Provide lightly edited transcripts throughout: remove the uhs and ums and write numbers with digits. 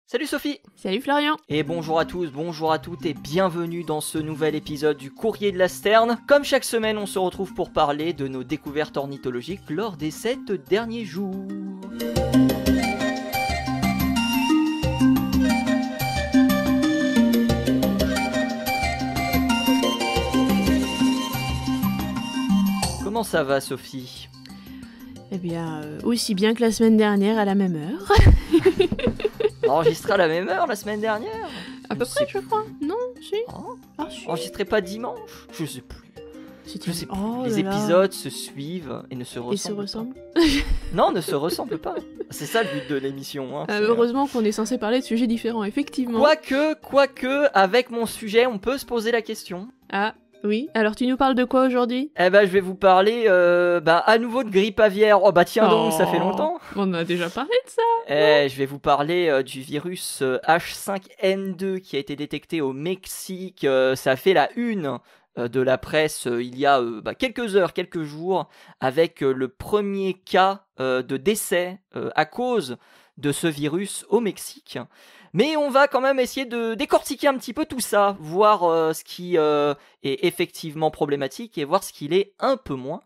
Salut Sophie. Salut Florian. Et bonjour à tous, bonjour à toutes et bienvenue dans ce nouvel épisode du Courrier de la Sterne. Comme chaque semaine, on se retrouve pour parler de nos découvertes ornithologiques lors des 7 derniers jours. Comment ça va Sophie ? Eh bien, aussi bien que la semaine dernière à la même heure. Enregistré à la même heure la semaine dernière ? À peu près, je crois. Non, si. Si. Enregistré pas dimanche ? Je sais plus. C'était... Je sais plus. Oh Les là là. épisodes se suivent et ne se ressemblent. Et se ressemblent. Non, ne se ressemblent pas. C'est ça le but de l'émission. Hein, heureusement qu'on est censé parler de sujets différents, effectivement. Quoique, avec mon sujet, on peut se poser la question. Ah, oui. Alors tu nous parles de quoi aujourd'hui ? Eh ben, je vais vous parler à nouveau de grippe aviaire. Oh bah tiens donc, ça fait longtemps. On a déjà parlé de ça. Je vais vous parler du virus H5N2 qui a été détecté au Mexique. Ça a fait la une de la presse il y a quelques jours, avec le premier cas de décès à cause de ce virus au Mexique. Mais on va quand même essayer de décortiquer un petit peu tout ça, voir ce qui est effectivement problématique et voir ce qui l'est un peu moins.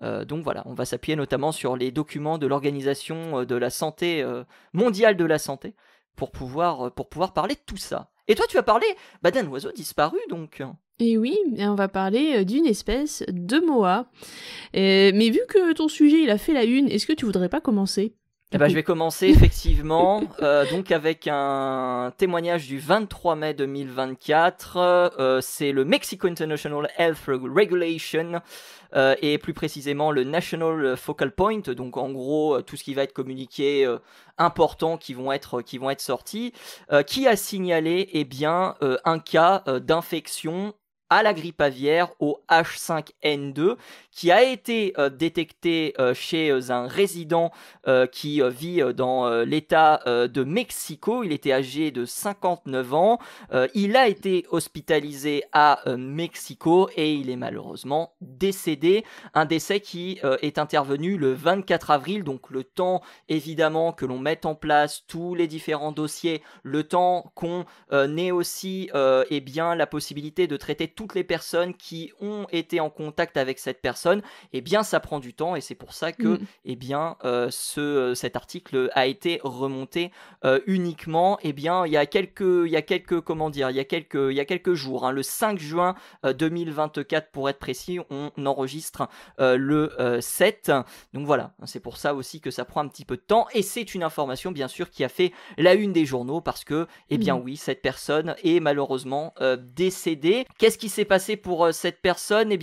Donc voilà, on va s'appuyer notamment sur les documents de l'Organisation de la Santé mondiale de la santé pour pouvoir parler de tout ça. Et toi, tu vas parler d'un oiseau disparu, donc. Et oui, on va parler d'une espèce de moa. Mais vu que ton sujet il a fait la une, est-ce que tu voudrais pas commencer ? Je vais commencer effectivement donc avec un témoignage du 23 mai 2024. C'est le Mexico International Health Regulation et plus précisément le National Focal Point. Donc en gros tout ce qui va être communiqué important qui vont être sortis, qui a signalé un cas d'infection à la grippe aviaire au H5N2 qui a été détecté chez un résident qui vit dans l'état de Mexico. Il était âgé de 59 ans. Il a été hospitalisé à Mexico et il est malheureusement décédé. Un décès qui est intervenu le 24 avril, donc le temps évidemment que l'on mette en place tous les différents dossiers, le temps qu'on ait aussi la possibilité de traiter toutes les personnes qui ont été en contact avec cette personne, ça prend du temps et c'est pour ça que cet article a été remonté uniquement il y a quelques jours, hein, le 5 juin 2024 pour être précis, on enregistre le 7. Donc voilà, c'est pour ça aussi que ça prend un petit peu de temps et c'est une information bien sûr qui a fait la une des journaux parce que oui, cette personne est malheureusement décédée. Qu'est-ce qui s'est passé pour cette personne ?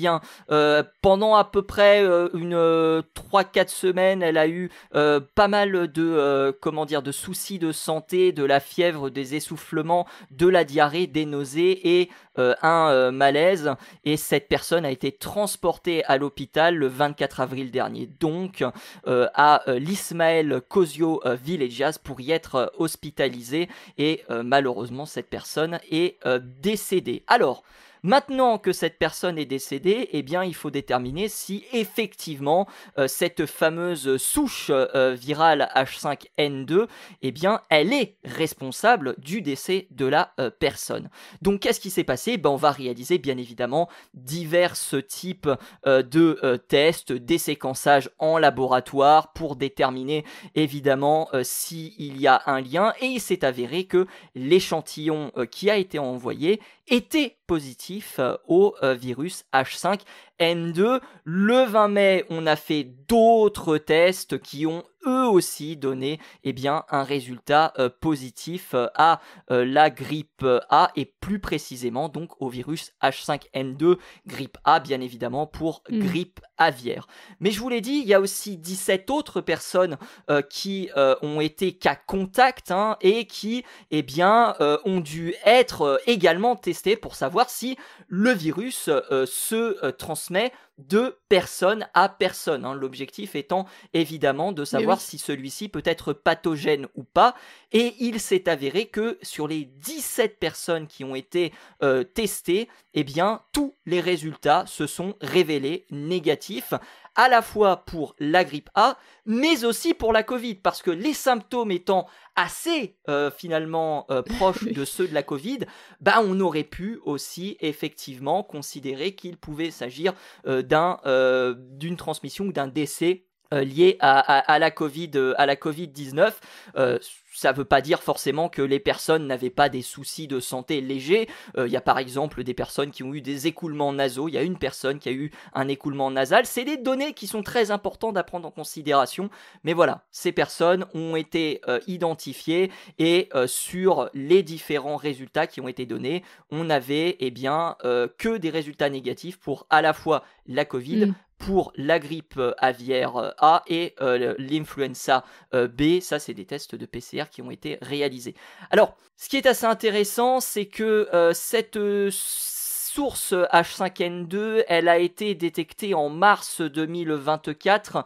Pendant à peu près 3-4 semaines, elle a eu pas mal de soucis de santé, de la fièvre, des essoufflements, de la diarrhée, des nausées et un malaise. Et cette personne a été transportée à l'hôpital le 24 avril dernier, donc à l'Ismael Cosio Villages pour y être hospitalisée. Et malheureusement, cette personne est décédée. Alors, maintenant que cette personne est décédée, il faut déterminer si effectivement cette fameuse souche virale H5N2, elle est responsable du décès de la personne. Donc qu'est-ce qui s'est passé ? On va réaliser bien évidemment divers types de tests, des séquençages en laboratoire pour déterminer évidemment s'il y a un lien, et il s'est avéré que l'échantillon qui a été envoyé était positif au virus H5N2. Le 20 mai, on a fait d'autres tests qui ont eux aussi donné un résultat positif à la grippe A et plus précisément donc au virus H5N2, grippe A bien évidemment pour grippe aviaire. Mais je vous l'ai dit, il y a aussi 17 autres personnes qui ont été cas contact et qui ont dû être également testées pour savoir si le virus se transmet de personne à personne. L'objectif étant évidemment de savoir si celui-ci peut être pathogène ou pas. Et il s'est avéré que sur les 17 personnes qui ont été testées, tous les résultats se sont révélés négatifs, à la fois pour la grippe A, mais aussi pour la Covid, parce que les symptômes étant assez finalement proches de ceux de la Covid, on aurait pu aussi effectivement considérer qu'il pouvait s'agir d'une transmission ou d'un décès lié à la Covid-19. Ça ne veut pas dire forcément que les personnes n'avaient pas des soucis de santé légers. Il y a par exemple des personnes qui ont eu des écoulements nasaux. Il y a une personne qui a eu un écoulement nasal. C'est des données qui sont très importantes à prendre en considération. Mais voilà, ces personnes ont été identifiées et sur les différents résultats qui ont été donnés, on n'avait que des résultats négatifs pour à la fois la Covid, pour la grippe aviaire A et l'influenza B. Ça, c'est des tests de PCR qui ont été réalisés. Alors, ce qui est assez intéressant, c'est que cette source H5N2, elle a été détectée en mars 2024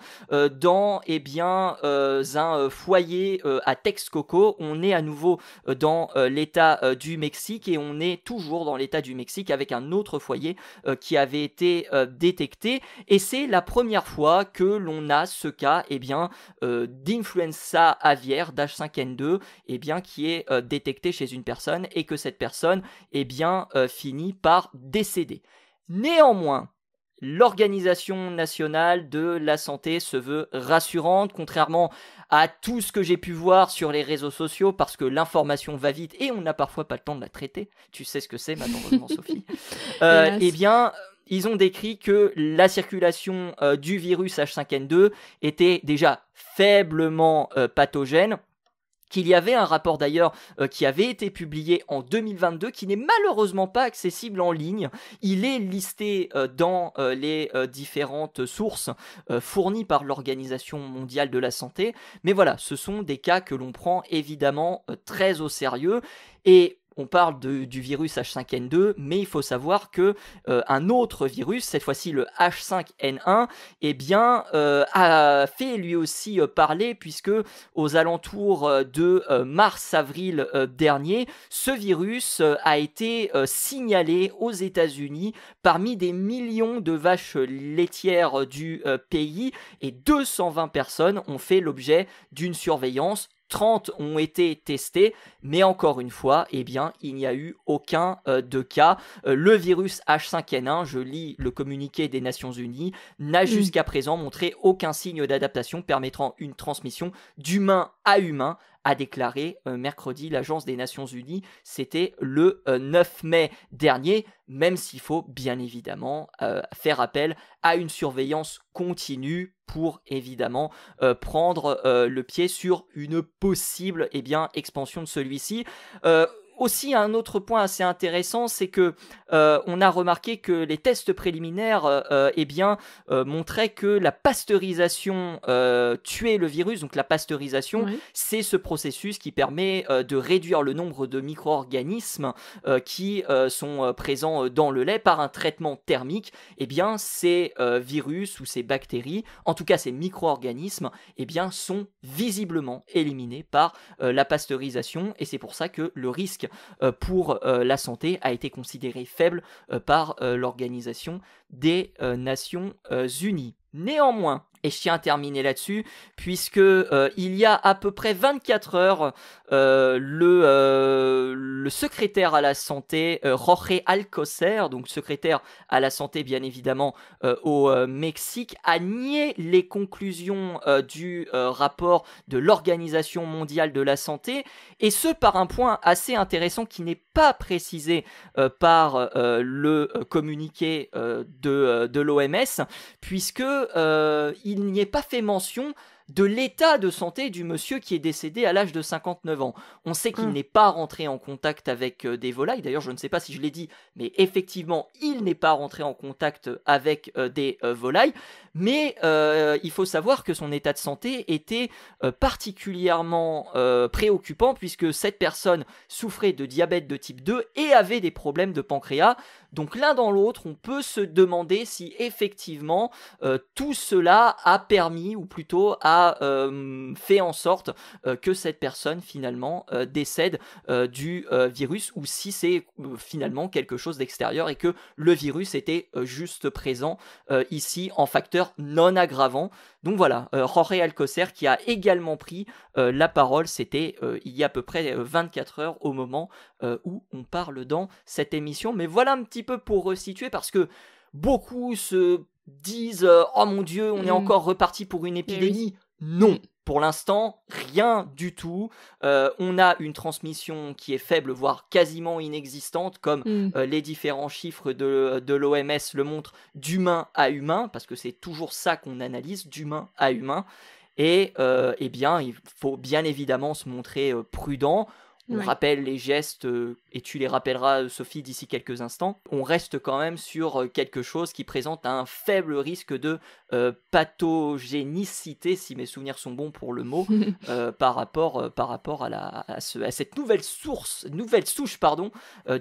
dans un foyer à Texcoco. On est à nouveau dans l'état du Mexique et on est toujours dans l'état du Mexique avec un autre foyer qui avait été détecté, et c'est la première fois que l'on a ce cas d'influenza aviaire d'H5N2 qui est détecté chez une personne et que cette personne finit par décédé. Néanmoins, l'Organisation nationale de la santé se veut rassurante, contrairement à tout ce que j'ai pu voir sur les réseaux sociaux, parce que l'information va vite et on n'a parfois pas le temps de la traiter. Tu sais ce que c'est malheureusement, Sophie. Ils ont décrit que la circulation du virus H5N2 était déjà faiblement pathogène, qu'il y avait un rapport d'ailleurs qui avait été publié en 2022 qui n'est malheureusement pas accessible en ligne. Il est listé dans les différentes sources fournies par l'Organisation mondiale de la santé. Mais voilà, ce sont des cas que l'on prend évidemment très au sérieux, et on parle du virus H5N2, mais il faut savoir que un autre virus, cette fois-ci le H5N1, a fait lui aussi parler, puisque aux alentours de mars-avril dernier, ce virus a été signalé aux États-Unis parmi des millions de vaches laitières du pays, et 220 personnes ont fait l'objet d'une surveillance. 30 ont été testés, mais encore une fois, il n'y a eu aucun de cas. Le virus H5N1, je lis le communiqué des Nations Unies, n'a jusqu'à présent montré aucun signe d'adaptation permettant une transmission d'humain à humain, a déclaré mercredi l'Agence des Nations Unies. C'était le 9 mai dernier, même s'il faut bien évidemment faire appel à une surveillance continue pour évidemment prendre le pied sur une possible expansion de celui-ci. Aussi, un autre point assez intéressant, c'est que on a remarqué que les tests préliminaires montraient que la pasteurisation tuait le virus. Donc la pasteurisation, c'est ce processus qui permet de réduire le nombre de micro-organismes qui sont présents dans le lait par un traitement thermique. Ces virus ou ces bactéries, en tout cas ces micro-organismes, sont visiblement éliminés par la pasteurisation, et c'est pour ça que le risque pour la santé a été considéré faible par l'Organisation des Nations Unies. Néanmoins, et je tiens à terminer là-dessus, puisque il y a à peu près 24 heures, le secrétaire à la santé, Jorge Alcocer, donc secrétaire à la santé bien évidemment au Mexique, a nié les conclusions du rapport de l'Organisation mondiale de la santé, et ce par un point assez intéressant qui n'est pas précisé par le communiqué de l'OMS, puisque il n'y est pas fait mention de l'état de santé du monsieur qui est décédé à l'âge de 59 ans. On sait qu'il n'est pas rentré en contact avec des volailles. D'ailleurs, je ne sais pas si je l'ai dit, mais effectivement, il n'est pas rentré en contact avec des volailles. Mais il faut savoir que son état de santé était particulièrement préoccupant, puisque cette personne souffrait de diabète de type 2 et avait des problèmes de pancréas. Donc l'un dans l'autre, on peut se demander si effectivement tout cela a permis, ou plutôt a a fait en sorte que cette personne finalement décède du virus, ou si c'est finalement quelque chose d'extérieur et que le virus était juste présent ici en facteur non aggravant. Donc voilà, Jorge Alcocer qui a également pris la parole, c'était il y a à peu près 24 heures au moment où on parle dans cette émission. Mais voilà un petit peu pour resituer, parce que beaucoup se disent oh mon Dieu, on est encore reparti pour une épidémie. Non, pour l'instant, rien du tout. On a une transmission qui est faible, voire quasiment inexistante, comme les différents chiffres de l'OMS le montrent, d'humain à humain, parce que c'est toujours ça qu'on analyse, d'humain à humain. Et eh bien, il faut bien évidemment se montrer prudent. On rappelle les gestes, et tu les rappelleras, Sophie, d'ici quelques instants. On reste quand même sur quelque chose qui présente un faible risque de pathogénicité, si mes souvenirs sont bons pour le mot, par rapport à cette nouvelle souche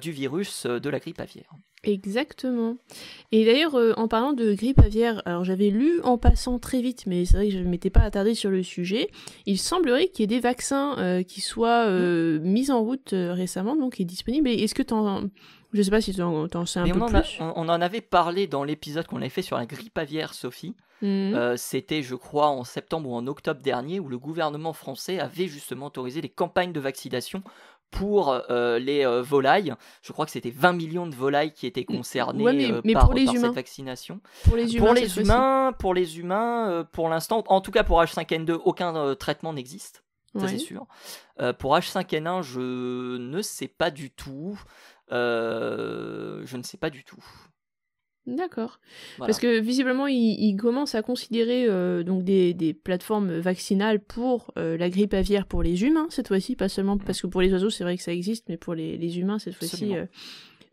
du virus de la grippe aviaire. Exactement. Et d'ailleurs, en parlant de grippe aviaire, alors j'avais lu en passant très vite, mais c'est vrai que je ne m'étais pas attardée sur le sujet. Il semblerait qu'il y ait des vaccins qui soient mis en route récemment, donc et disponibles. Et est-ce que je sais pas si t'en sais un peu plus. On en avait parlé dans l'épisode qu'on avait fait sur la grippe aviaire, Sophie. C'était, je crois, en septembre ou en octobre dernier, où le gouvernement français avait justement autorisé les campagnes de vaccination pour les volailles. Je crois que c'était 20 millions de volailles qui étaient concernées par cette vaccination. Pour les humains, pour l'instant, en tout cas pour H5N2, aucun traitement n'existe. Ça c'est sûr. Pour H5N1, je ne sais pas du tout. D'accord. Voilà. Parce que visiblement, ils commencent à considérer donc des plateformes vaccinales pour la grippe aviaire pour les humains, cette fois-ci, pas seulement parce que pour les oiseaux, c'est vrai que ça existe, mais pour les humains, cette fois-ci,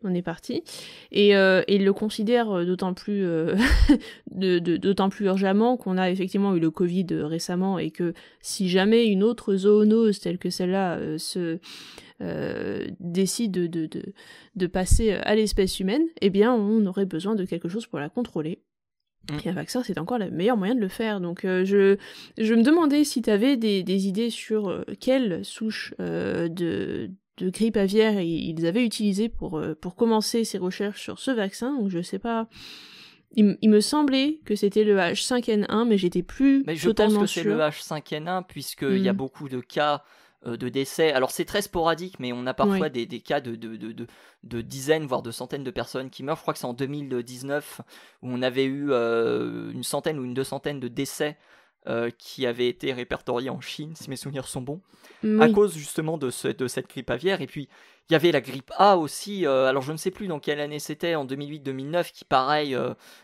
on est parti. Et ils le considèrent d'autant plus d'autant plus urgemment qu'on a effectivement eu le Covid récemment, et que si jamais une autre zoonose telle que celle-là décide de passer à l'espèce humaine, eh bien on aurait besoin de quelque chose pour la contrôler. Et un vaccin, c'est encore le meilleur moyen de le faire. Donc je me demandais si tu avais des idées sur quelle souche de grippe aviaire ils avaient utilisé pour commencer ces recherches sur ce vaccin. Donc je sais pas. Il me semblait que c'était le H5N1, mais j'étais plus totalement sûre. Je pense que c'est le H5N1, puisqu'il y a beaucoup de cas de décès. Alors c'est très sporadique, mais on a parfois des cas de dizaines, voire de centaines de personnes qui meurent. Je crois que c'est en 2019 où on avait eu une centaine ou une 200 de décès qui avaient été répertoriés en Chine, si mes souvenirs sont bons, à cause justement de cette grippe aviaire. Et puis il y avait la grippe A aussi, alors je ne sais plus dans quelle année c'était, en 2008-2009, qui pareil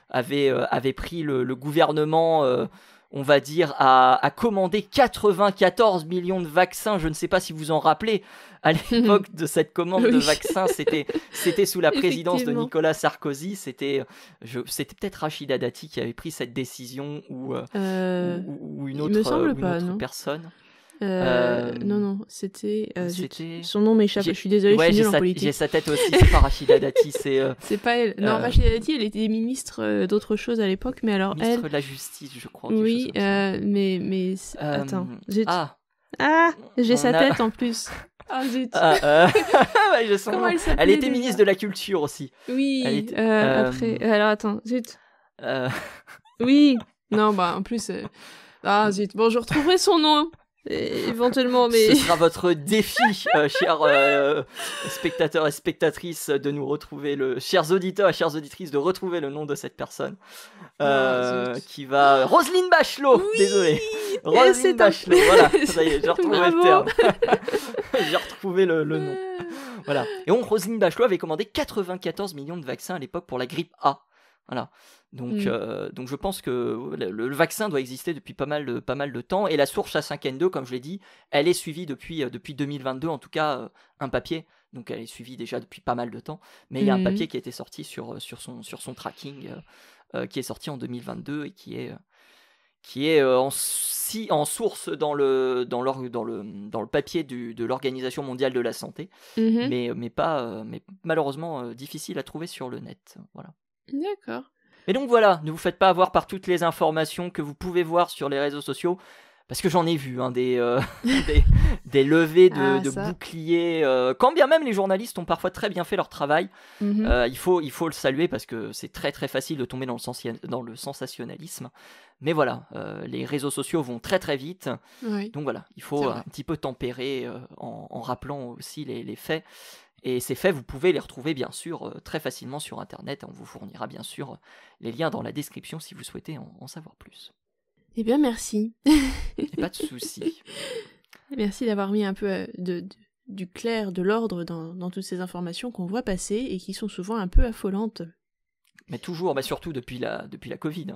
avait pris le gouvernement, on va dire, à commander 94 millions de vaccins. Je ne sais pas si vous en rappelez, à l'époque de cette commande de vaccins, c'était sous la présidence de Nicolas Sarkozy. C'était peut-être Rachida Dati qui avait pris cette décision, ou une autre personne. Non, c'était son nom m'échappe, je suis désolée, je suis nulle en politique. J'ai sa tête aussi, c'est pas Rachida Dati, c'est pas elle. Non, Rachida Dati, elle était ministre d'autre chose à l'époque, mais alors ministre de la Justice, je crois. Oui, mais attends, j'ai sa tête en plus. Ah zut. Elle était ministre de la Culture aussi. Oui, après, alors attends, zut. Oui, non, bah en plus, zut, bon, je retrouverai son nom. Éventuellement, mais ce sera votre défi, chers spectateurs et spectatrices, de nous retrouver chers auditeurs et chères auditrices, de retrouver le nom de cette personne qui va Roselyne Bachelot. Oui, désolé, Roselyne Bachelot. Voilà, ça y est, j'ai retrouvé le terme. J'ai retrouvé le nom. Voilà. Et Roselyne Bachelot avait commandé 94 millions de vaccins à l'époque pour la grippe A. Voilà. Donc je pense que le vaccin doit exister depuis pas mal de temps, et la source H5N2, comme je l'ai dit, elle est suivie depuis 2022, en tout cas un papier, donc elle est suivie déjà depuis pas mal de temps, mais il y a un papier qui a été sorti sur son tracking, qui est sorti en 2022 et qui est en source dans le papier de l'Organisation mondiale de la santé, mais malheureusement difficile à trouver sur le net. Voilà. D'accord. Et donc voilà, ne vous faites pas avoir par toutes les informations que vous pouvez voir sur les réseaux sociaux. parce que j'en ai vu des levées de boucliers, quand bien même les journalistes ont parfois très bien fait leur travail. Il faut le saluer parce que c'est très très facile de tomber dans le sensationnalisme, mais voilà, les réseaux sociaux vont très très vite, donc voilà, il faut un petit peu tempérer en rappelant aussi les faits. Et ces faits, vous pouvez les retrouver bien sûr très facilement sur internet. On vous fournira bien sûr les liens dans la description si vous souhaitez en savoir plus. Eh bien, merci. Pas de souci. Merci d'avoir mis un peu du clair, de l'ordre dans toutes ces informations qu'on voit passer et qui sont souvent un peu affolantes. Mais toujours, surtout depuis la Covid.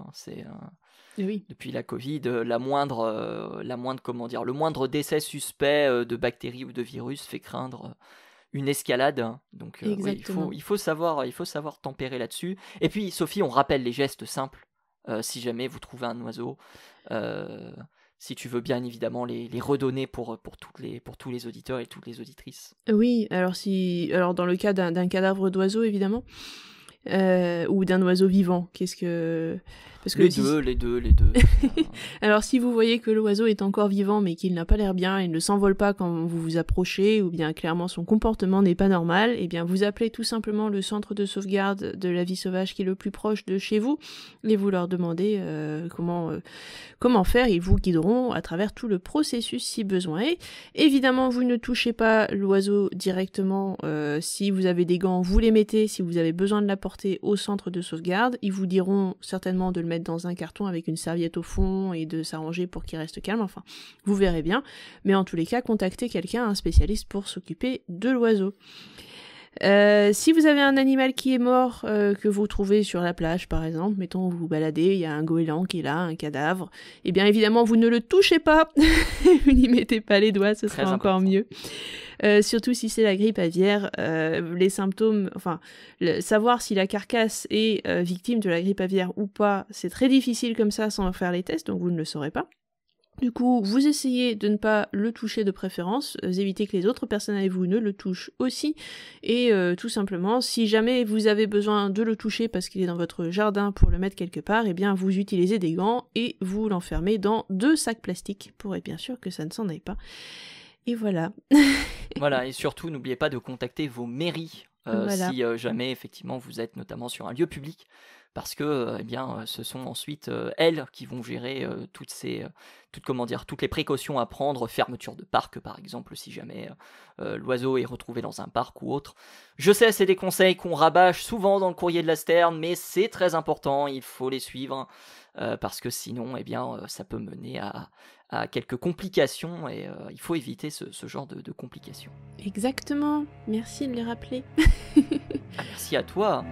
Oui. Depuis la Covid, le moindre décès suspect de bactéries ou de virus fait craindre une escalade. Donc oui, il faut savoir tempérer là-dessus. Et puis, Sophie, on rappelle les gestes simples. Si jamais vous trouvez un oiseau, si tu veux bien évidemment les redonner pour tous les auditeurs et toutes les auditrices. Oui, alors dans le cas d'un cadavre d'oiseau évidemment, ou d'un oiseau vivant, parce que les deux. Alors si vous voyez que l'oiseau est encore vivant mais qu'il n'a pas l'air bien, il ne s'envole pas quand vous vous approchez, ou bien clairement son comportement n'est pas normal, eh bien vous appelez tout simplement le centre de sauvegarde de la vie sauvage qui est le plus proche de chez vous, et vous leur demandez comment faire. Ils vous guideront à travers tout le processus si besoin est. Évidemment, vous ne touchez pas l'oiseau directement. Si vous avez des gants, vous les mettez. Si vous avez besoin de l'apporter au centre de sauvegarde, ils vous diront certainement de le mettre dans un carton avec une serviette au fond et de s'arranger pour qu'il reste calme. Enfin, vous verrez bien. Mais en tous les cas, contactez quelqu'un, un spécialiste pour s'occuper de l'oiseau. Si vous avez un animal qui est mort, que vous trouvez sur la plage par exemple, mettons vous vous baladez, il y a un goéland qui est là, un cadavre, et bien évidemment vous ne le touchez pas, vous n'y mettez pas les doigts, ce sera encore mieux. Surtout si c'est la grippe aviaire, les symptômes, savoir si la carcasse est victime de la grippe aviaire ou pas, c'est très difficile comme ça sans faire les tests, donc vous ne le saurez pas. Du coup, vous essayez de ne pas le toucher de préférence, évitez que les autres personnes avec vous ne le touchent aussi, et tout simplement, si jamais vous avez besoin de le toucher parce qu'il est dans votre jardin pour le mettre quelque part, eh bien vous utilisez des gants et vous l'enfermez dans 2 sacs plastiques pour être bien sûr que ça ne s'en aille pas. Et voilà. Voilà, et surtout, n'oubliez pas de contacter vos mairies si jamais effectivement vous êtes notamment sur un lieu public, parce que ce sont ensuite elles qui vont gérer toutes les précautions à prendre, fermeture de parc par exemple, si jamais l'oiseau est retrouvé dans un parc ou autre. Je sais, c'est des conseils qu'on rabâche souvent dans le courrier de la Sterne, mais c'est très important, il faut les suivre, parce que sinon, ça peut mener à quelques complications, et il faut éviter ce genre de complications. Exactement, merci de les rappeler. Merci à toi.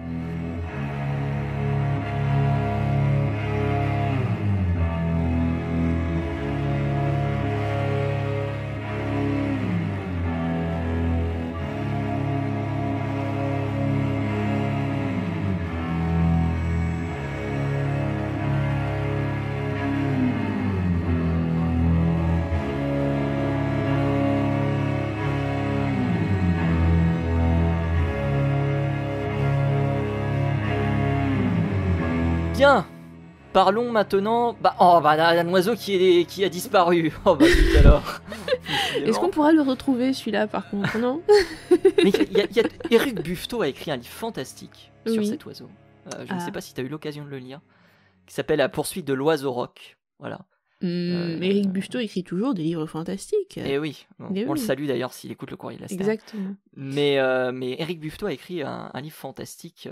Bien, parlons maintenant d'un oiseau qui a disparu. Oh bah vite alors. Est-ce qu'on pourra le retrouver celui-là par contre, non? Mais Éric Buffetot a écrit un livre fantastique sur cet oiseau. Je ne sais pas si tu as eu l'occasion de le lire, qui s'appelle La poursuite de l'oiseau rock. Voilà. Éric Buffetot écrit toujours des livres fantastiques. Et oui, on le salue d'ailleurs s'il écoute le courrier de la Sterne. Exactement. Mais Éric Buffetot a écrit un livre fantastique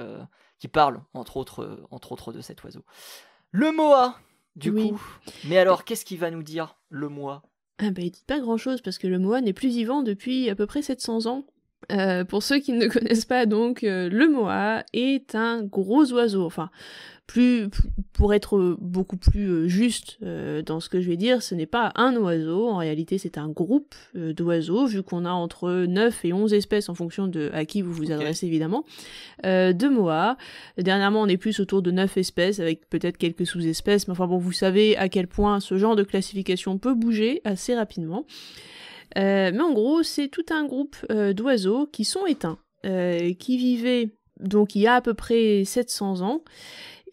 qui parle entre autres de cet oiseau. Le Moa, du coup. Mais alors, qu'est-ce qu'il va nous dire, le Moa? Il dit pas grand-chose parce que le Moa n'est plus vivant depuis à peu près 700 ans. Pour ceux qui ne connaissent pas, donc, le Moa est un gros oiseau. Enfin, pour être beaucoup plus juste dans ce que je vais dire, ce n'est pas un oiseau, en réalité c'est un groupe d'oiseaux, vu qu'on a entre 9 et 11 espèces en fonction de à qui vous vous adressez évidemment, de Moa. Dernièrement on est plus autour de 9 espèces, avec peut-être quelques sous-espèces, mais enfin bon, vous savez à quel point ce genre de classification peut bouger assez rapidement. Mais en gros, c'est tout un groupe d'oiseaux qui sont éteints, qui vivaient donc il y a à peu près 700 ans,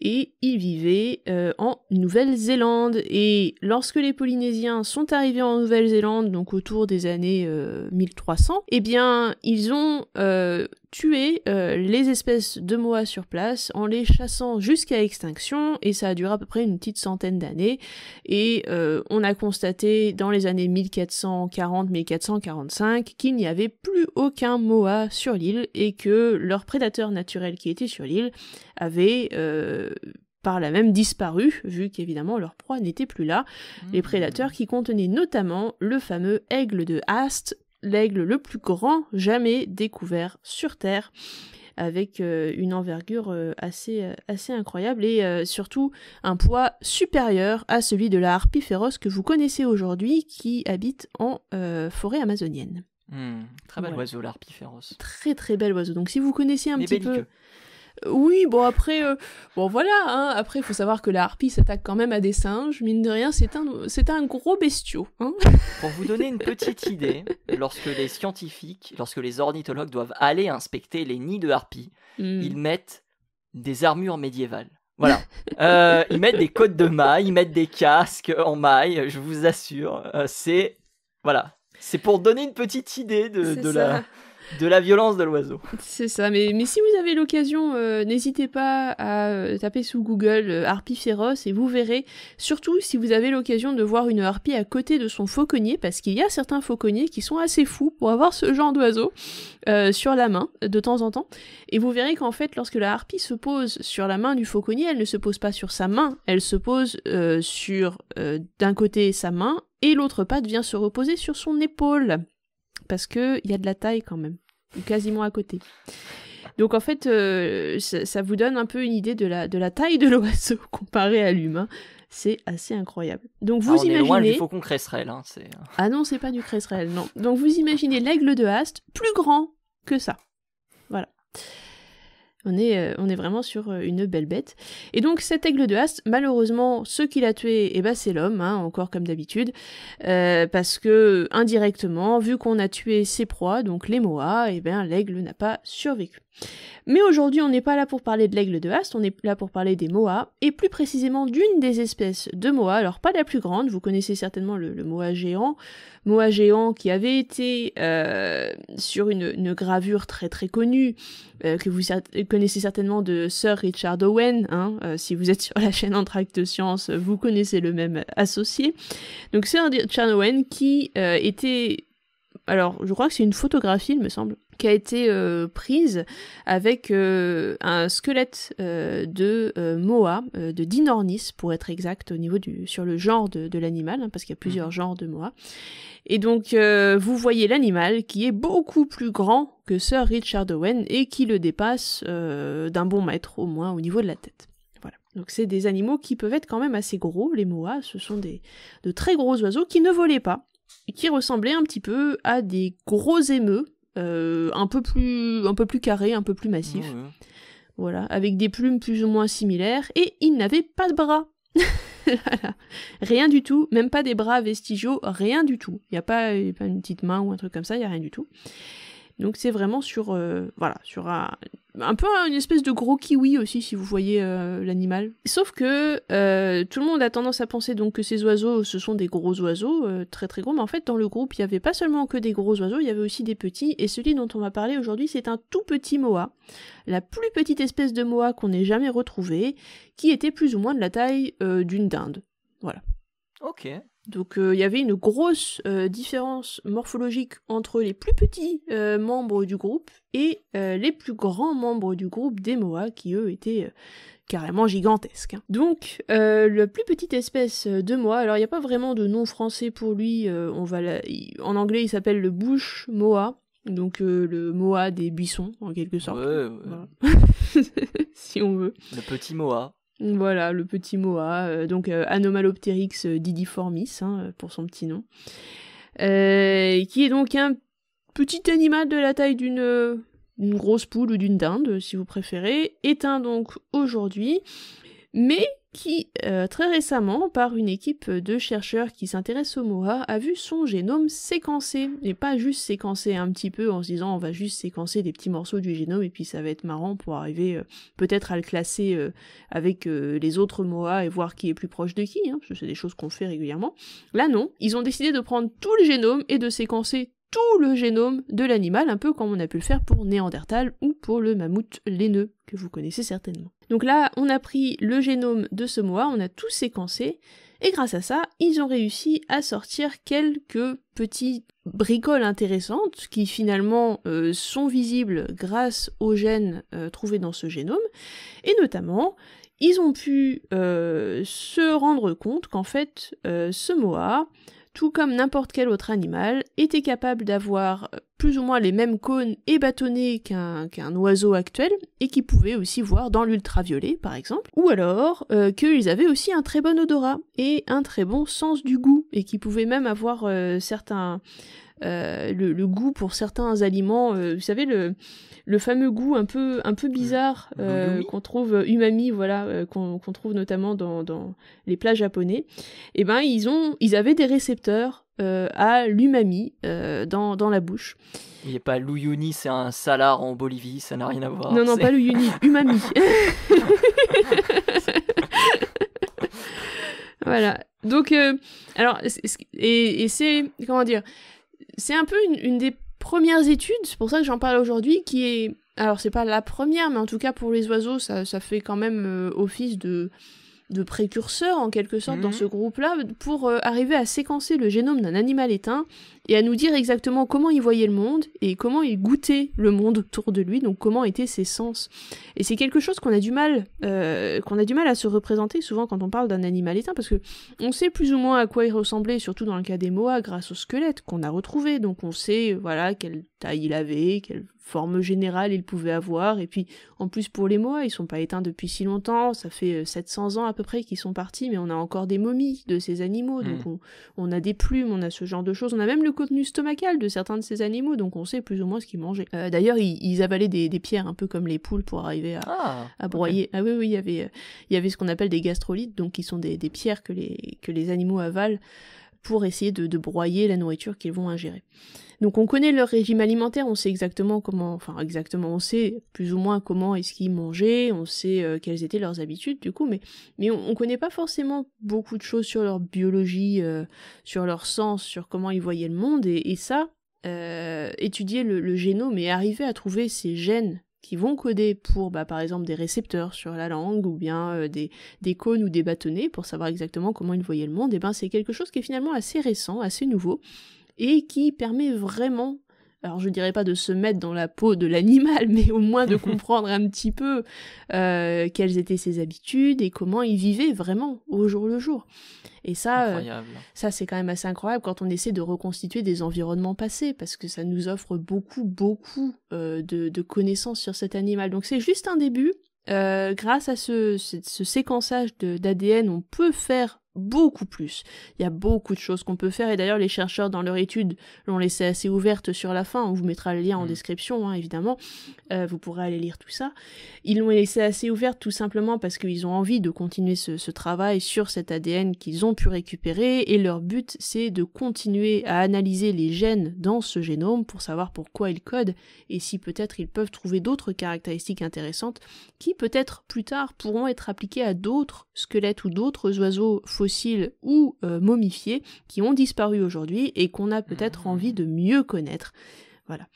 et ils vivaient en Nouvelle-Zélande. Et lorsque les Polynésiens sont arrivés en Nouvelle-Zélande, donc autour des années 1300, eh bien, ils ont tué les espèces de moas sur place en les chassant jusqu'à extinction, et ça a duré à peu près une petite centaine d'années. Et on a constaté dans les années 1440-1445 qu'il n'y avait plus aucun moa sur l'île et que leur prédateur naturel qui était sur l'île avait par là même disparu, vu qu'évidemment leur proie n'était plus là. Les prédateurs qui contenaient notamment le fameux aigle de Haast, l'aigle le plus grand jamais découvert sur Terre, avec une envergure assez incroyable et surtout un poids supérieur à celui de la harpie féroce que vous connaissez aujourd'hui, qui habite en forêt amazonienne. Très bel oiseau, la harpie féroce. Très très bel oiseau. Donc si vous connaissez un Mais petit belliqueux. peu... Oui, bon après, voilà, hein. Après il faut savoir que la harpie s'attaque quand même à des singes, mine de rien, c'est un gros bestiau. Hein. Pour vous donner une petite idée, lorsque les ornithologues doivent aller inspecter les nids de harpies, ils mettent des armures médiévales. Voilà. Ils mettent des côtes de mailles, ils mettent des casques en mailles, je vous assure. C'est pour donner une petite idée de la violence de l'oiseau. C'est ça, mais si vous avez l'occasion, n'hésitez pas à taper sous Google harpie féroce et vous verrez, surtout si vous avez l'occasion de voir une harpie à côté de son fauconnier, parce qu'il y a certains fauconniers qui sont assez fous pour avoir ce genre d'oiseau sur la main de temps en temps, et vous verrez qu'en fait lorsque la harpie se pose sur la main du fauconnier, elle ne se pose pas sur sa main, elle se pose sur d'un côté sa main et l'autre patte vient se reposer sur son épaule. Parce qu'il y a de la taille quand même, quasiment à côté. Donc en fait, ça vous donne un peu une idée de la taille de l'oiseau comparé à l'humain. C'est assez incroyable. Donc vous imaginez... On est loin du faucon cresserelle. Hein, Ah non, c'est pas du cresserelle, non. Donc vous imaginez l'aigle de Haast plus grand que ça. Voilà. On est vraiment sur une belle bête. Et donc cet aigle de Haast, malheureusement, ce qui l'a tué, c'est l'homme, hein, encore comme d'habitude, parce que indirectement, vu qu'on a tué ses proies, donc les moas, l'aigle n'a pas survécu. Mais aujourd'hui, on n'est pas là pour parler de l'aigle de Haast, on est là pour parler des moas, et plus précisément d'une des espèces de moas, alors pas la plus grande, vous connaissez certainement le moa géant qui avait été sur une gravure très très connue, que vous connaissez certainement de Sir Richard Owen, hein, si vous êtes sur la chaîne Entracte Science, vous connaissez le même associé. Donc Sir Richard Owen qui était... Alors, je crois que c'est une photographie, il me semble, qui a été prise avec un squelette de moa, de Dinornis pour être exact, sur le genre de l'animal, hein, parce qu'il y a plusieurs genres de moa. Et donc, vous voyez l'animal qui est beaucoup plus grand que Sir Richard Owen et qui le dépasse d'un bon mètre au moins au niveau de la tête. Voilà. Donc, c'est des animaux qui peuvent être quand même assez gros, les moas. Ce sont de très gros oiseaux qui ne volaient pas et qui ressemblaient un petit peu à des gros émeus, un peu plus carrés, un peu plus massifs. Ouais. Voilà, avec des plumes plus ou moins similaires, et ils n'avaient pas de bras. Voilà. Rien du tout, même pas des bras vestigiaux, rien du tout. Il n'y a pas une petite main ou un truc comme ça, il n'y a rien du tout. Donc c'est vraiment sur un peu une espèce de gros kiwi aussi, si vous voyez l'animal. Sauf que tout le monde a tendance à penser donc que ces oiseaux, ce sont des gros oiseaux, très très gros, mais en fait dans le groupe, il n'y avait pas seulement que des gros oiseaux, il y avait aussi des petits, et celui dont on va parler aujourd'hui, c'est un tout petit moa, la plus petite espèce de moa qu'on ait jamais retrouvée, qui était plus ou moins de la taille d'une dinde. Voilà. Ok. Donc il y avait une grosse différence morphologique entre les plus petits membres du groupe et les plus grands membres du groupe des moas qui eux étaient carrément gigantesques. Hein. Donc la plus petite espèce de moa, alors il n'y a pas vraiment de nom français pour lui, en anglais il s'appelle le bush moa, donc le moa des buissons en quelque sorte. Ouais. Voilà. Si on veut. Le petit moa. Voilà, le petit moa, donc Anomalopteryx didiformis, hein, pour son petit nom, qui est donc un petit animal de la taille d'une grosse poule ou d'une dinde, si vous préférez, éteint donc aujourd'hui, mais qui, très récemment, par une équipe de chercheurs qui s'intéressent aux Moa, a vu son génome séquencé. Et pas juste séquencé un petit peu en se disant on va juste séquencer des petits morceaux du génome et puis ça va être marrant pour arriver peut-être à le classer avec les autres Moa et voir qui est plus proche de qui, parce que c'est des choses qu'on fait régulièrement. Là non, ils ont décidé de prendre tout le génome et de séquencer tout le génome de l'animal, un peu comme on a pu le faire pour Néandertal ou pour le mammouth laineux, que vous connaissez certainement. Donc là, on a pris le génome de ce Moa, on a tout séquencé, et grâce à ça, ils ont réussi à sortir quelques petites bricoles intéressantes qui finalement sont visibles grâce aux gènes trouvés dans ce génome, et notamment, ils ont pu se rendre compte qu'en fait, ce Moa, tout comme n'importe quel autre animal, était capable d'avoir plus ou moins les mêmes cônes et bâtonnets qu'un oiseau actuel, et qui pouvait aussi voir dans l'ultraviolet, par exemple, ou alors qu'ils avaient aussi un très bon odorat, et un très bon sens du goût, et qui pouvaient même avoir le goût pour certains aliments, vous savez, le fameux goût un peu bizarre qu'on trouve umami, voilà, qu'on trouve notamment dans les plats japonais. Et ben ils avaient des récepteurs à l'umami dans la bouche. Il n'est pas l'uyuni, c'est un salar en Bolivie, ça n'a rien à voir. Non, pas l'uyuni, umami. Voilà. Donc, alors, c'est, comment dire, c'est un peu une des premières études, c'est pour ça que j'en parle aujourd'hui, qui est, alors c'est pas la première, mais en tout cas pour les oiseaux, ça fait quand même office de précurseur en quelque sorte dans ce groupe-là, pour arriver à séquencer le génome d'un animal éteint et à nous dire exactement comment il voyait le monde et comment il goûtait le monde autour de lui, donc comment étaient ses sens. Et c'est quelque chose qu'on a du mal à se représenter souvent quand on parle d'un animal éteint, parce que on sait plus ou moins à quoi il ressemblait, surtout dans le cas des Moas, grâce au squelette qu'on a retrouvé, donc on sait voilà quelle taille il avait, quelle forme générale il pouvait avoir, et puis en plus pour les Moas, ils sont pas éteints depuis si longtemps, ça fait 700 ans à peu près qu'ils sont partis, mais on a encore des momies de ces animaux, donc on a des plumes, on a ce genre de choses, on a même le contenu stomacal de certains de ces animaux, donc on sait plus ou moins ce qu'ils mangeaient. D'ailleurs, ils avalaient des pierres un peu comme les poules pour arriver à broyer. Okay. Ah oui, il y avait ce qu'on appelle des gastrolytes, donc qui sont des pierres que les animaux avalent pour essayer de broyer la nourriture qu'ils vont ingérer. Donc on connaît leur régime alimentaire, on sait exactement on sait plus ou moins comment est-ce qu'ils mangeaient, on sait quelles étaient leurs habitudes du coup, mais on connaît pas forcément beaucoup de choses sur leur biologie, sur leur sens, sur comment ils voyaient le monde, et ça, étudier le génome et arriver à trouver ces gènes qui vont coder pour, par exemple, des récepteurs sur la langue, ou bien des cônes ou des bâtonnets, pour savoir exactement comment ils voyaient le monde, et c'est quelque chose qui est finalement assez récent, assez nouveau, et qui permet vraiment, alors je dirais pas de se mettre dans la peau de l'animal, mais au moins de comprendre un petit peu quelles étaient ses habitudes, et comment il vivait vraiment au jour le jour. Et ça, c'est quand même assez incroyable quand on essaie de reconstituer des environnements passés, parce que ça nous offre beaucoup de connaissances sur cet animal. Donc c'est juste un début. Grâce à ce séquençage d'ADN, on peut faire beaucoup plus. Il y a beaucoup de choses qu'on peut faire, et d'ailleurs les chercheurs dans leur étude l'ont laissé assez ouverte sur la fin, on vous mettra le lien en description, évidemment, vous pourrez aller lire tout ça. Ils l'ont laissé assez ouverte tout simplement parce qu'ils ont envie de continuer ce travail sur cet ADN qu'ils ont pu récupérer, et leur but c'est de continuer à analyser les gènes dans ce génome pour savoir pourquoi ils codent, et si peut-être ils peuvent trouver d'autres caractéristiques intéressantes qui peut-être plus tard pourront être appliquées à d'autres squelettes ou d'autres oiseaux fossiles ou momifiés qui ont disparu aujourd'hui et qu'on a peut-être envie de mieux connaître. Voilà.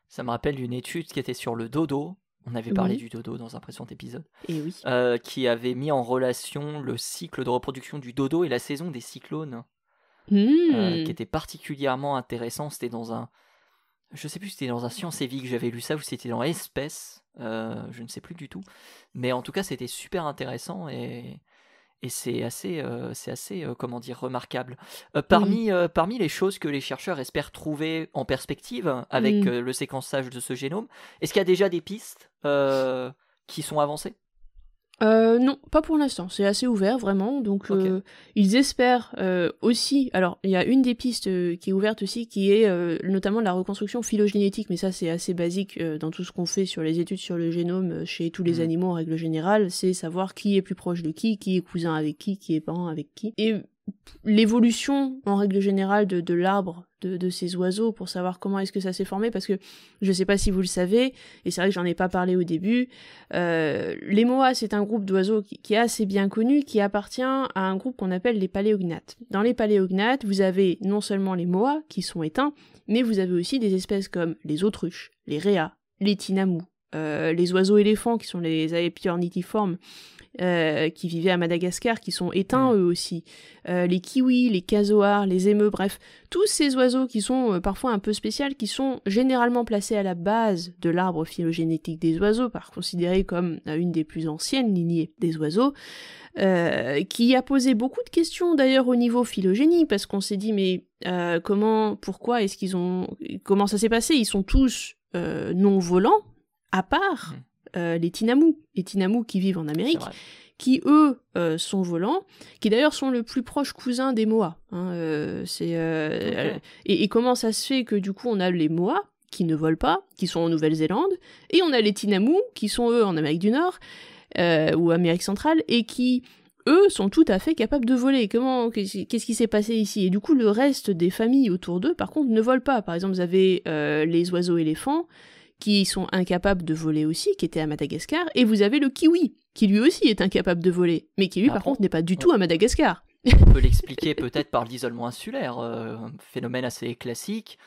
Ça me rappelle une étude qui était sur le dodo. On avait parlé du dodo dans un précédent épisode. Et oui. Qui avait mis en relation le cycle de reproduction du dodo et la saison des cyclones. Qui était particulièrement intéressant. C'était dans un... Je sais plus si c'était dans un Science et Vie que j'avais lu ça ou si c'était dans Espèce. Je ne sais plus du tout. Mais en tout cas, c'était super intéressant et c'est assez comment dire, remarquable. Parmi les choses que les chercheurs espèrent trouver en perspective avec le séquençage de ce génome, est-ce qu'il y a déjà des pistes qui sont avancées ? Non, pas pour l'instant. C'est assez ouvert, vraiment. Donc, ils espèrent aussi... Alors, il y a une des pistes qui est ouverte aussi, qui est notamment la reconstruction phylogénétique, mais ça, c'est assez basique dans tout ce qu'on fait sur les études sur le génome chez tous les animaux en règle générale. C'est savoir qui est plus proche de qui est cousin avec qui est parent avec qui. Et l'évolution, en règle générale, de l'arbre de ces oiseaux, pour savoir comment est-ce que ça s'est formé, parce que je sais pas si vous le savez, et c'est vrai que j'en ai pas parlé au début, les moas, c'est un groupe d'oiseaux qui est assez bien connu, qui appartient à un groupe qu'on appelle les paléognates. Dans les paléognates, vous avez non seulement les moas, qui sont éteints, mais vous avez aussi des espèces comme les autruches, les réas, les tinamous, les oiseaux éléphants, qui sont les aepiornithiformes, qui vivaient à Madagascar, qui sont éteints eux aussi, les kiwis, les casoars, les émeus, bref, tous ces oiseaux qui sont parfois un peu spéciaux, qui sont généralement placés à la base de l'arbre phylogénétique des oiseaux, considérés comme une des plus anciennes lignées des oiseaux, qui a posé beaucoup de questions d'ailleurs au niveau phylogénique, parce qu'on s'est dit mais comment ça s'est passé, ils sont tous non volants, à part les tinamous qui vivent en Amérique, qui eux sont volants, qui d'ailleurs sont le plus proche cousin des moas. Et comment ça se fait que du coup on a les moas qui ne volent pas, qui sont en Nouvelle-Zélande, et on a les tinamous qui sont eux en Amérique du Nord ou Amérique centrale, et qui eux sont tout à fait capables de voler. Qu'est-ce qui s'est passé ici? Et du coup le reste des familles autour d'eux par contre ne volent pas. Par exemple vous avez les oiseaux éléphants qui sont incapables de voler aussi, qui étaient à Madagascar, et vous avez le kiwi, qui lui aussi est incapable de voler, mais qui lui par contre n'est pas du tout à Madagascar. On peut l'expliquer peut-être par l'isolement insulaire, un phénomène assez classique,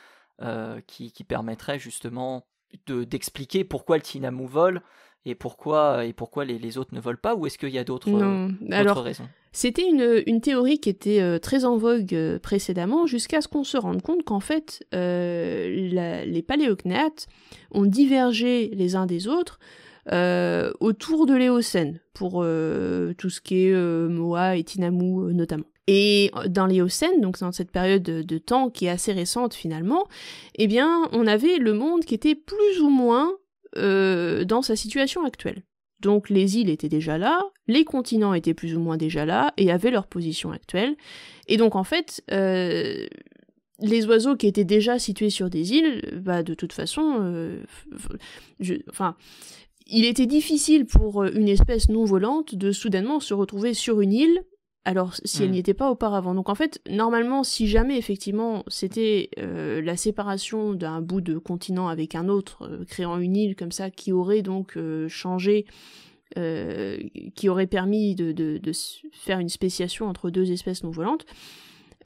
qui permettrait justement d'expliquer pourquoi le tinamou vole, et pourquoi les autres ne volent pas, ou est-ce qu'il y a d'autres raisons? C'était une théorie qui était très en vogue précédemment, jusqu'à ce qu'on se rende compte qu'en fait, les paléognates ont divergé les uns des autres autour de l'Éocène, pour tout ce qui est moa et tinamou notamment. Et dans l'Éocène, donc dans cette période de temps qui est assez récente finalement, eh bien, on avait le monde qui était plus ou moins dans sa situation actuelle. Donc les îles étaient déjà là, les continents étaient plus ou moins déjà là, et avaient leur position actuelle. Et donc en fait, les oiseaux qui étaient déjà situés sur des îles, de toute façon, il était difficile pour une espèce non volante de soudainement se retrouver sur une île, alors si elle n'y était pas auparavant. Donc en fait, normalement, si jamais effectivement c'était la séparation d'un bout de continent avec un autre, créant une île comme ça, qui aurait donc changé, qui aurait permis de faire une spéciation entre deux espèces non volantes,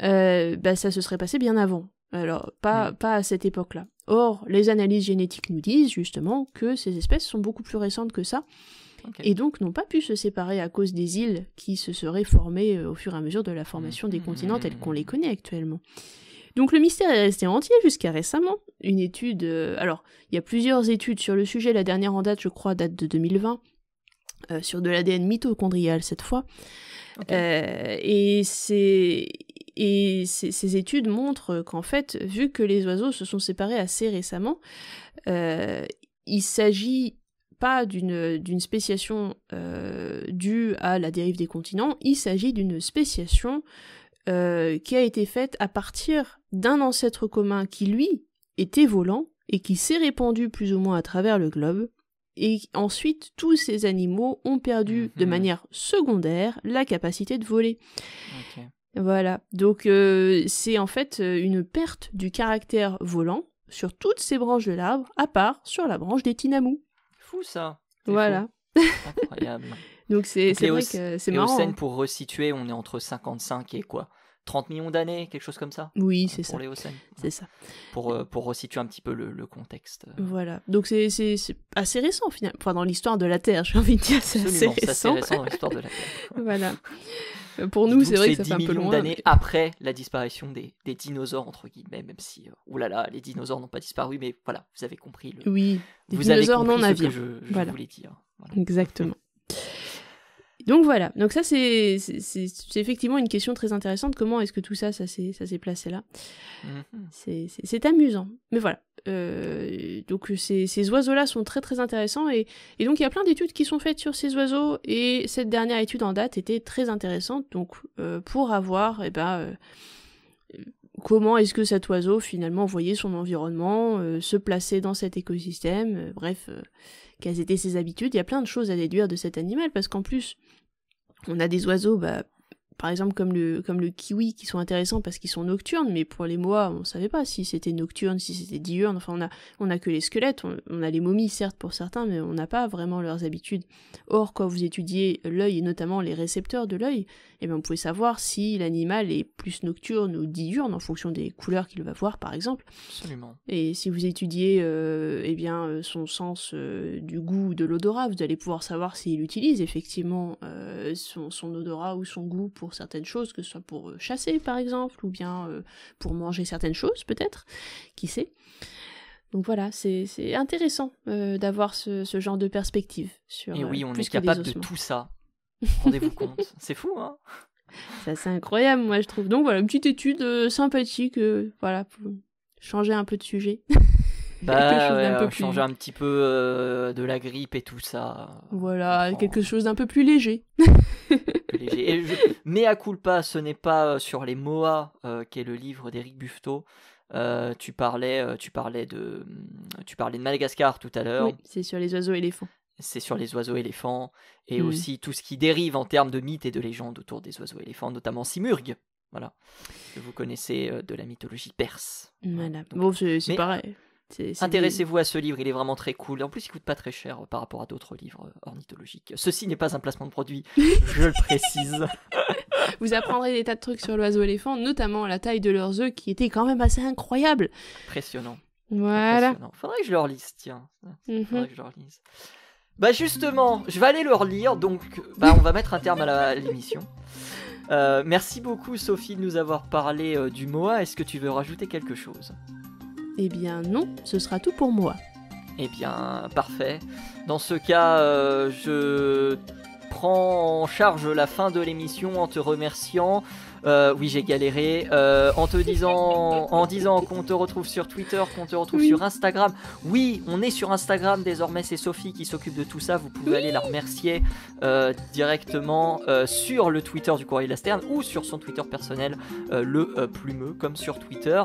ça se serait passé bien avant. Alors, pas à cette époque-là. Or, les analyses génétiques nous disent justement que ces espèces sont beaucoup plus récentes que ça, et donc n'ont pas pu se séparer à cause des îles qui se seraient formées au fur et à mesure de la formation des continents tels qu'on les connaît actuellement. Donc le mystère est resté entier jusqu'à récemment. Une étude... alors, il y a plusieurs études sur le sujet. La dernière en date, je crois, date de 2020, sur de l'ADN mitochondrial cette fois. Et ces études montrent qu'en fait, vu que les oiseaux se sont séparés assez récemment, il s'agit pas d'une spéciation due à la dérive des continents, il s'agit d'une spéciation qui a été faite à partir d'un ancêtre commun qui, lui, était volant et qui s'est répandu plus ou moins à travers le globe. Et ensuite, tous ces animaux ont perdu de manière secondaire la capacité de voler. Voilà. Donc, c'est en fait une perte du caractère volant sur toutes ces branches de l'arbre, à part sur la branche des tinamous. Fou ça. Voilà. Incroyable. Donc c'est vrai que c'est marrant. L'Éocène, pour resituer, on est entre 55 et quoi, 30 millions d'années, quelque chose comme ça. Oui, c'est ça. Pour l'Éocène. C'est ça. Pour resituer un petit peu le contexte. Voilà. Donc c'est assez récent finalement. Enfin, dans l'histoire de la Terre, j'ai envie de dire, c'est assez récent. C'est assez récent dans l'histoire de la Terre. Voilà. Pour nous, c'est vrai que ça fait un peu loin. 10 millions d'années après la disparition des dinosaures, entre guillemets, même si, les dinosaures n'ont pas disparu, mais voilà, vous avez compris. Oui, des dinosaures non aviens. Je voulais dire. Voilà. Exactement. Donc voilà, donc ça c'est effectivement une question très intéressante, comment est-ce que tout ça s'est placé là. C'est amusant, mais voilà. Donc ces oiseaux-là sont très très intéressants, et donc il y a plein d'études qui sont faites sur ces oiseaux, et cette dernière étude en date était très intéressante, donc pour avoir comment est-ce que cet oiseau finalement voyait son environnement, se placer dans cet écosystème, bref, quelles étaient ses habitudes. Il y a plein de choses à déduire de cet animal, parce qu'en plus on a des oiseaux, par exemple comme le kiwi, qui sont intéressants parce qu'ils sont nocturnes, mais pour les moas, on savait pas si c'était nocturne, si c'était diurne, enfin on a que les squelettes, on a les momies certes pour certains, mais on n'a pas vraiment leurs habitudes. Or, quand vous étudiez l'œil, et notamment les récepteurs de l'œil, on pouvait savoir si l'animal est plus nocturne ou diurne en fonction des couleurs qu'il va voir, par exemple. Absolument. Et si vous étudiez son sens du goût ou de l'odorat, vous allez pouvoir savoir s'il utilise effectivement son odorat ou son goût pour certaines choses, que ce soit pour chasser par exemple, ou bien pour manger certaines choses peut-être, qui sait. Donc voilà, c'est intéressant d'avoir ce genre de perspective sur. Et oui, on est capable de tout ça. Rendez-vous compte, c'est fou, hein. Ça, c'est incroyable, moi je trouve. Donc voilà, une petite étude sympathique, voilà, pour changer un peu de sujet. Changer un petit peu de la grippe et tout ça. Voilà, quelque chose d'un peu plus léger. Et mea culpa, ce n'est pas sur les Moas, qui est le livre d'Éric Buffetot. Tu parlais de Madagascar tout à l'heure. Oui, c'est sur les oiseaux éléphants. C'est sur les oiseaux éléphants, et aussi tout ce qui dérive en termes de mythes et de légendes autour des oiseaux éléphants, notamment Simurgh, voilà, que vous connaissez de la mythologie perse. Voilà. Bon, c'est pareil. Intéressez-vous à ce livre, il est vraiment très cool. En plus, il coûte pas très cher par rapport à d'autres livres ornithologiques. Ceci n'est pas un placement de produit, je le précise. Vous apprendrez des tas de trucs sur l'oiseau éléphant, notamment la taille de leurs œufs, qui était quand même assez incroyable. Impressionnant. Voilà. Faudrait que je le relise, tiens. Faudrait que je le relise. Justement, je vais aller le relire, donc on va mettre un terme à l'émission. Merci beaucoup Sophie de nous avoir parlé du Moa. Est-ce que tu veux rajouter quelque chose ? Eh bien non, ce sera tout pour moi. Eh bien, parfait. Dans ce cas, je prends en charge la fin de l'émission en te remerciant. Oui, j'ai galéré. En disant qu'on te retrouve sur Twitter, qu'on te retrouve sur Instagram. Oui, on est sur Instagram désormais. C'est Sophie qui s'occupe de tout ça. Vous pouvez aller la remercier directement sur le Twitter du Courrier de la Sterne ou sur son Twitter personnel, le Plumeux, comme sur Twitter.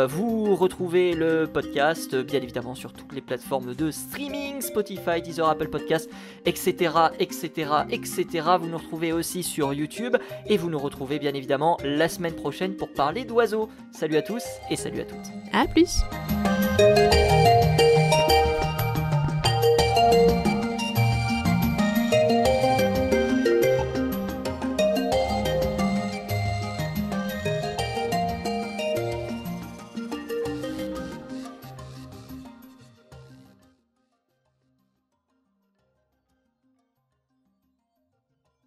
Vous retrouvez le podcast, bien évidemment, sur toutes les plateformes de streaming, Spotify, Deezer, Apple Podcasts, etc., etc., etc. Vous nous retrouvez aussi sur YouTube, et vous nous retrouvez bien évidemment la semaine prochaine pour parler d'oiseaux. Salut à tous et salut à toutes. À plus.